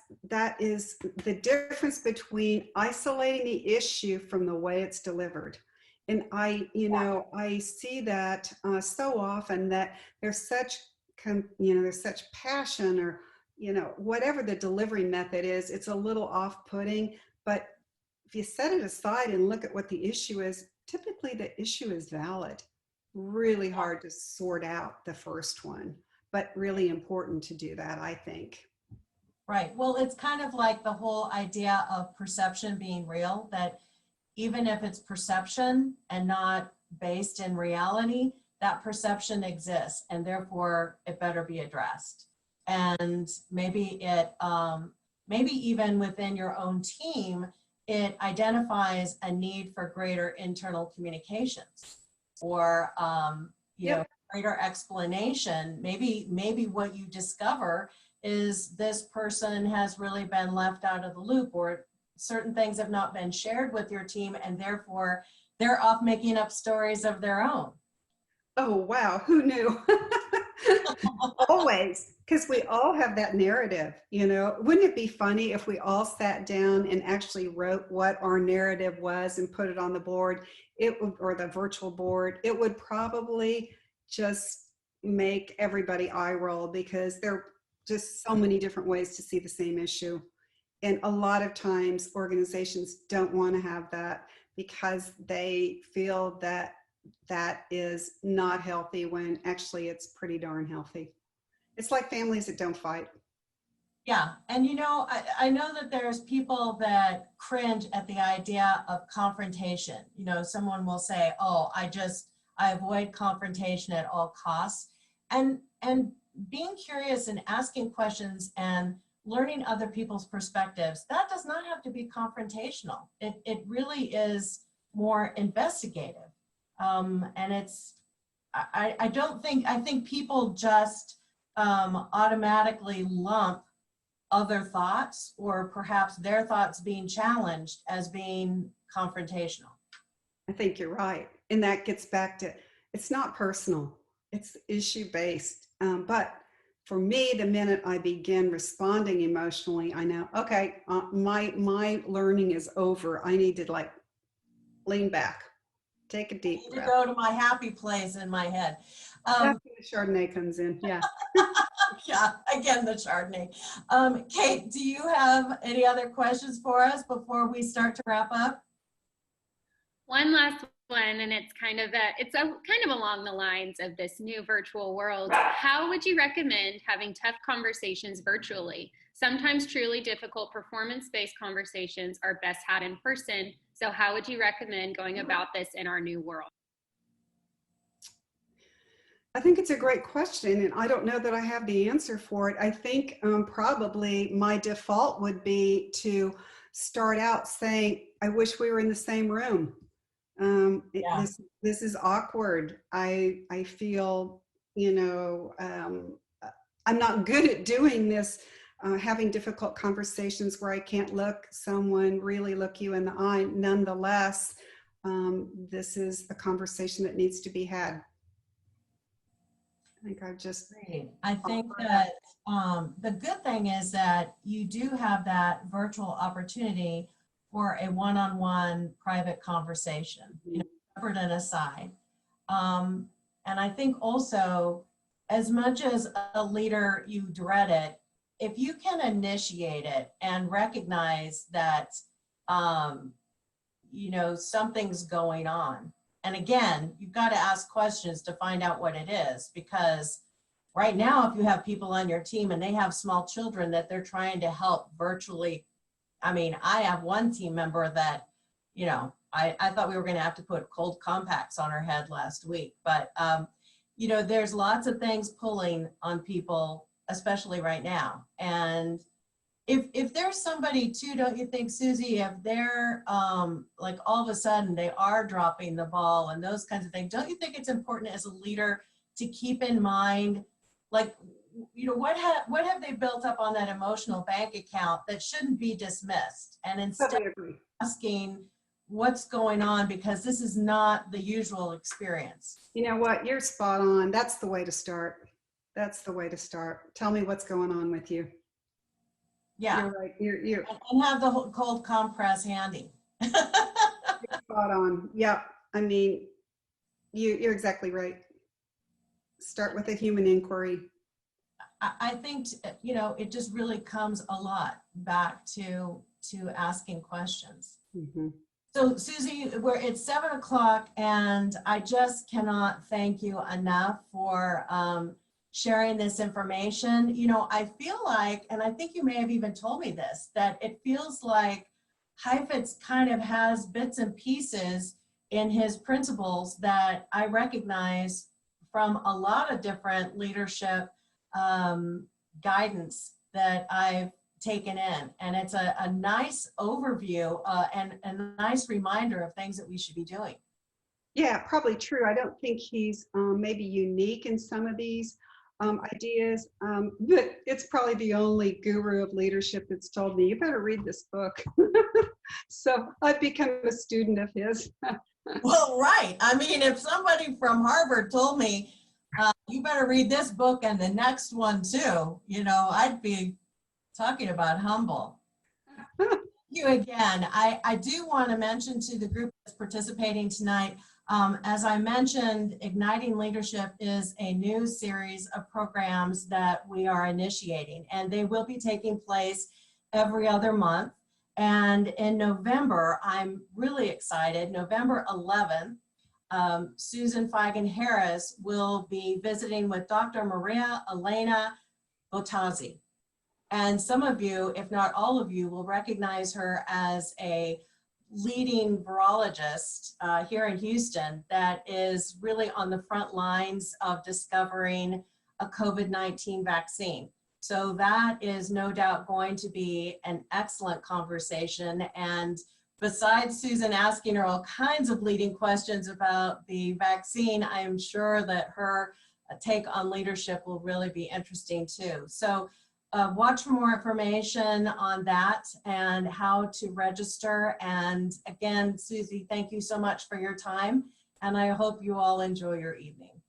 is the difference between isolating the issue from the way it's delivered. And I see that so often that there's such passion, or whatever the delivery method is, it's a little off-putting. But if you set it aside and look at what the issue is, typically the issue is valid. Really hard to sort out the first one, but really important to do that, I think. Right. Well, it's kind of like the whole idea of perception being real, that even if it's perception and not based in reality, that perception exists, and therefore it better be addressed. And maybe it maybe even within your own team, it identifies a need for greater internal communications or, you know, Yep. greater explanation. Maybe what you discover is this person has really been left out of the loop, or certain things have not been shared with your team, and therefore they're off making up stories of their own. Oh, wow. Who knew? Always, because we all have that narrative, you know. Wouldn't it be funny if we all sat down and actually wrote what our narrative was and put it on the board? It would, or the virtual board, it would probably just make everybody eye roll, because there are just so many different ways to see the same issue. And a lot of times organizations don't want to have that because they feel that that is not healthy, when actually it's pretty darn healthy. It's like families that don't fight. Yeah, and you know, I know that there's people that cringe at the idea of confrontation. You know, someone will say, "Oh, I avoid confrontation at all costs." And being curious and asking questions and learning other people's perspectives, that does not have to be confrontational. It really is more investigative. And it's, I don't think, I think people just automatically lump other thoughts, or perhaps their thoughts being challenged, as being confrontational. I think you're right. And that gets back to, it's not personal, it's issue based. But for me, the minute I begin responding emotionally, I know, okay, my learning is over. I need to like lean back, take a deep To breath. go to my happy place in my head. That's where the Chardonnay comes in. Yeah. Yeah, again, the Chardonnay. Kate, do you have any other questions for us before we start to wrap up? One last one, and it's kind of along the lines of this new virtual world. How would you recommend having tough conversations virtually? Sometimes truly difficult performance-based conversations are best had in person. So how would you recommend going about this in our new world? I think it's a great question, and I don't know that I have the answer for it. I think probably my default would be to start out saying, I wish we were in the same room. Yeah. This is awkward. I feel, you know, I'm not good at doing this, having difficult conversations where I can't really look you in the eye. Nonetheless, this is a conversation that needs to be had. I think I've just Great. I think that the good thing is that you do have that virtual opportunity for a one-on-one private conversation, you know, separate and aside. And I think also, as much as a leader, you dread it, if you can initiate it and recognize that, you know, something's going on. And again, you've got to ask questions to find out what it is, because right now, if you have people on your team and they have small children that they're trying to help virtually, I mean, I have one team member that, you know, I thought we were going to have to put cold compacts on her head last week, but, you know, there's lots of things pulling on people, especially right now. And if there's somebody too, don't you think, Susie, if they're like all of a sudden they are dropping the ball and those kinds of things, don't you think it's important as a leader to keep in mind, like, you know, what have they built up on that emotional bank account that shouldn't be dismissed? And instead totally agree. asking what's going on, because this is not the usual experience. You know what? You're spot on. That's the way to start. That's the way to start. Tell me what's going on with you. Yeah. You're right. You're And have the cold compress handy. spot on. Yeah. I mean, you're exactly right. Start with a human inquiry. I think, you know, it just really comes a lot back to asking questions. Mm-hmm. So Susie, it's 7 o'clock, and I just cannot thank you enough for sharing this information. You know, I feel like, and I think you may have even told me this, that it feels like Heifetz kind of has bits and pieces in his principles that I recognize from a lot of different leadership guidance that I've taken in. And it's a nice overview and a nice reminder of things that we should be doing. Yeah, probably true. I don't think he's maybe unique in some of these ideas, but it's probably the only guru of leadership that's told me, you better read this book. So I've become a student of his. Well, right. I mean, if somebody from Harvard told me, you better read this book and the next one too, you know, I'd be talking about humble. Thank you again. I do want to mention to the group that's participating tonight, as I mentioned, Igniting Leadership is a new series of programs that we are initiating, and they will be taking place every other month. And in November, I'm really excited, November 11th, Susan Feigen-Harris will be visiting with Dr. Maria Elena Bottazzi. And some of you, if not all of you, will recognize her as a leading virologist here in Houston that is really on the front lines of discovering a COVID-19 vaccine. So that is no doubt going to be an excellent conversation. And besides Susan asking her all kinds of leading questions about the vaccine, I am sure that her take on leadership will really be interesting too. So watch for more information on that and how to register. And again, Susie, thank you so much for your time. And I hope you all enjoy your evening.